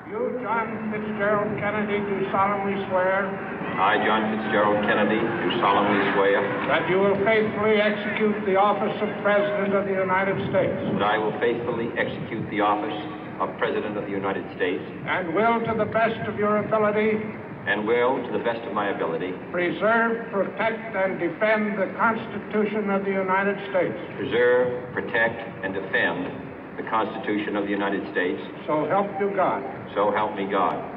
You, John Fitzgerald Kennedy, do solemnly swear. I, John Fitzgerald Kennedy, do solemnly swear. That you will faithfully execute the office of President of the United States. That I will faithfully execute the office of President of the United States. And will, to the best of your ability. And will, to the best of my ability. Preserve, protect, and defend the Constitution of the United States. Preserve, protect, and defend the Constitution of the United States. So help you God. So help me God.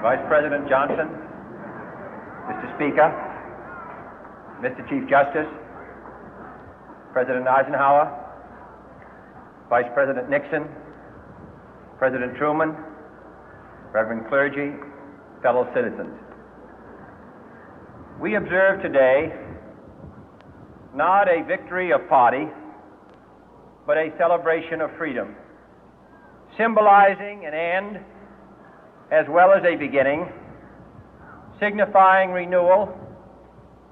Vice President Johnson, Mr. Speaker, Mr. Chief Justice, President Eisenhower, Vice President Nixon, President Truman, Reverend clergy, fellow citizens. We observe today not a victory of party, but a celebration of freedom, symbolizing an end as well as a beginning, signifying renewal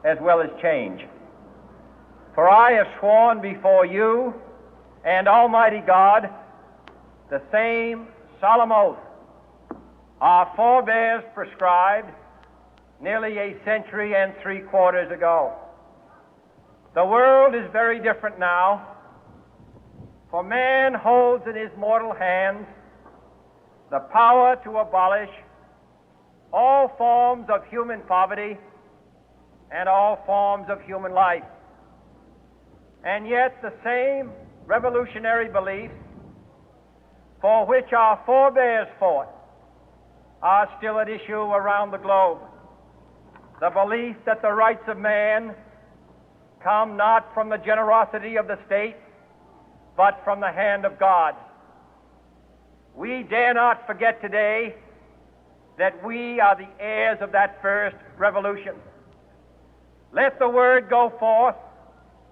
as well as change. For I have sworn before you and Almighty God the same solemn oath our forebears prescribed nearly a century and 3/4 ago. The world is very different now, for man holds in his mortal hands the power to abolish all forms of human poverty and all forms of human life. And yet the same revolutionary beliefs for which our forebears fought are still at issue around the globe. The belief that the rights of man come not from the generosity of the state, but from the hand of God. We dare not forget today that we are the heirs of that first revolution. Let the word go forth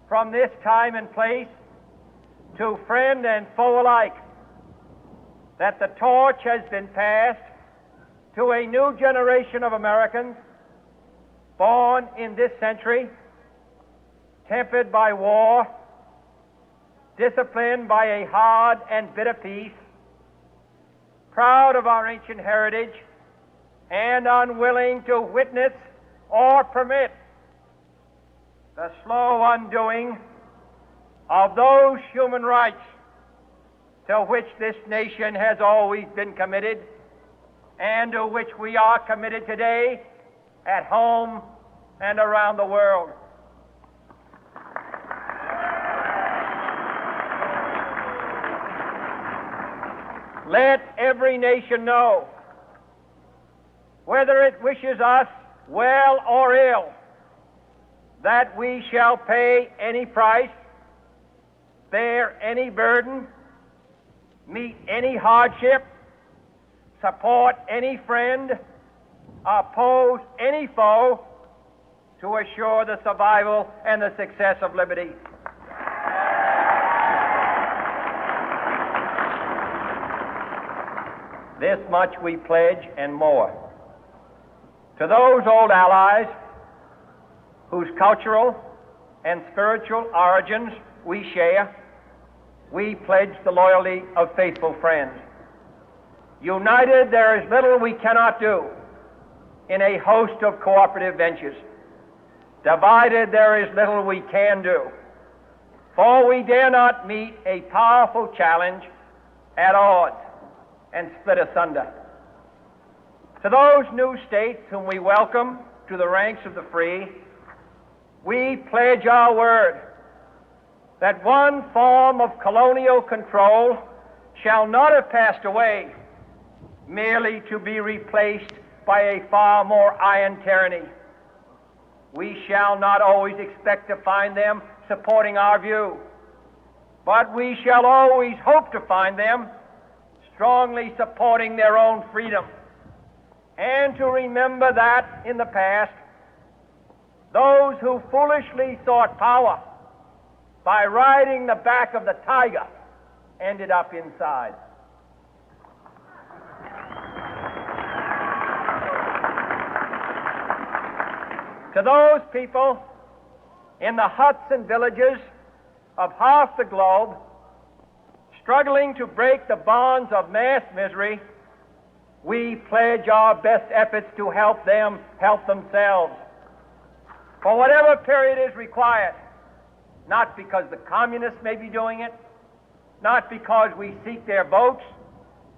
from this time and place to friend and foe alike that the torch has been passed to a new generation of Americans born in this century, tempered by war, disciplined by a hard and bitter peace, proud of our ancient heritage, and unwilling to witness or permit the slow undoing of those human rights to which this nation has always been committed and to which we are committed today at home and around the world. Let every nation know, whether it wishes us well or ill, that we shall pay any price, bear any burden, meet any hardship, support any friend, oppose any foe to assure the survival and the success of liberty. This much we pledge and more. To those old allies whose cultural and spiritual origins we share, we pledge the loyalty of faithful friends. United, there is little we cannot do in a host of cooperative ventures. Divided, there is little we can do, for we dare not meet a powerful challenge at odds and split asunder. To those new states whom we welcome to the ranks of the free, we pledge our word that one form of colonial control shall not have passed away, merely to be replaced by a far more iron tyranny. We shall not always expect to find them supporting our view, but we shall always hope to find them strongly supporting their own freedom, and to remember that in the past, those who foolishly sought power by riding the back of the tiger ended up inside. To those people in the huts and villages of half the globe struggling to break the bonds of mass misery, we pledge our best efforts to help them help themselves for whatever period is required, not because the communists may be doing it, not because we seek their votes,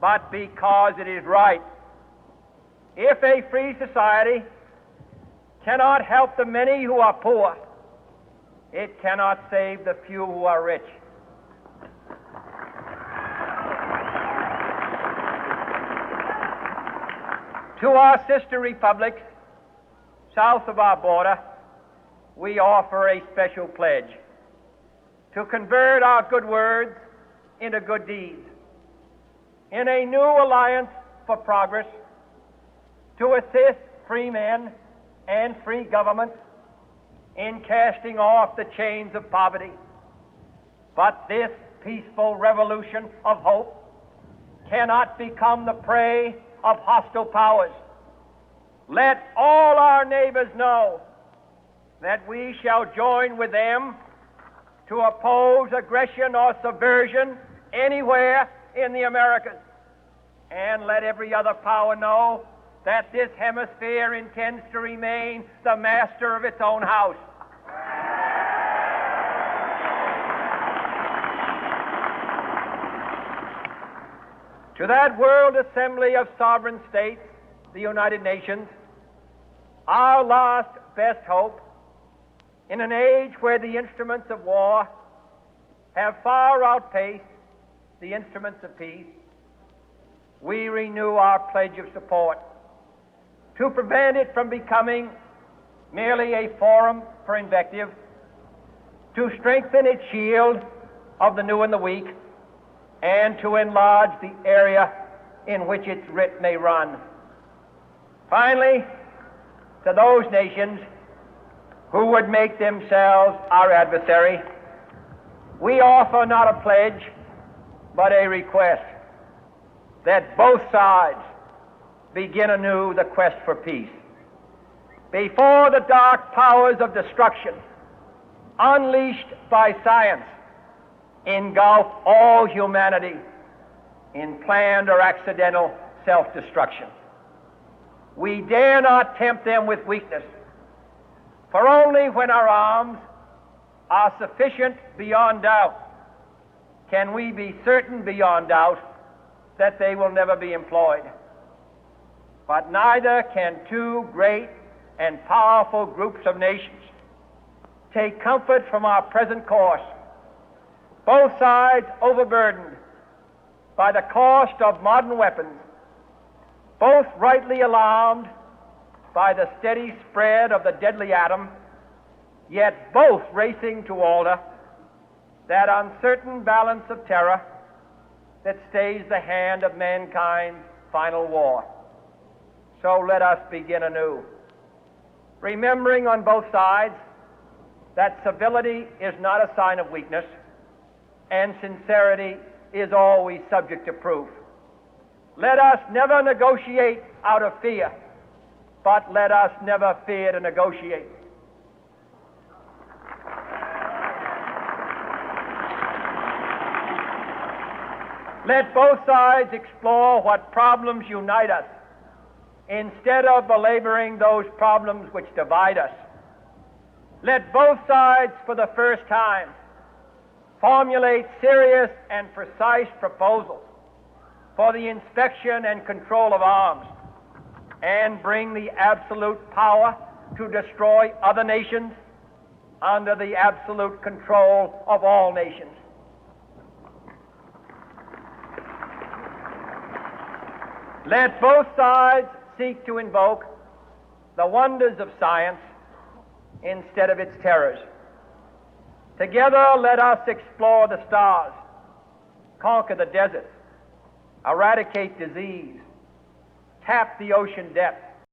but because it is right. If a free society cannot help the many who are poor, it cannot save the few who are rich. To our sister republics south of our border, we offer a special pledge to convert our good words into good deeds, in a new alliance for progress, to assist free men and free governments in casting off the chains of poverty. But this peaceful revolution of hope cannot become the prey of hostile powers. Let all our neighbors know that we shall join with them to oppose aggression or subversion anywhere in the Americas. And let every other power know that this hemisphere intends to remain the master of its own house. To that World Assembly of Sovereign States, the United Nations, our last best hope, in an age where the instruments of war have far outpaced the instruments of peace, we renew our pledge of support to prevent it from becoming merely a forum for invective, to strengthen its shield of the new and the weak, and to enlarge the area in which its writ may run. Finally, to those nations who would make themselves our adversary, we offer not a pledge, but a request that both sides begin anew the quest for peace. Before the dark powers of destruction, unleashed by science, engulf all humanity in planned or accidental self-destruction, we dare not tempt them with weakness, for only when our arms are sufficient beyond doubt can we be certain beyond doubt that they will never be employed. But neither can two great and powerful groups of nations take comfort from our present course, both sides overburdened by the cost of modern weapons, both rightly alarmed by the steady spread of the deadly atom, yet both racing to alter that uncertain balance of terror that stays the hand of mankind's final war. So let us begin anew, remembering on both sides that civility is not a sign of weakness, and sincerity is always subject to proof. Let us never negotiate out of fear, but let us never fear to negotiate. Let both sides explore what problems unite us, instead of belaboring those problems which divide us. Let both sides, for the first time, formulate serious and precise proposals for the inspection and control of arms, and bring the absolute power to destroy other nations under the absolute control of all nations. Let both sides seek to invoke the wonders of science instead of its terrors. Together, let us explore the stars, conquer the deserts, eradicate disease, tap the ocean depths,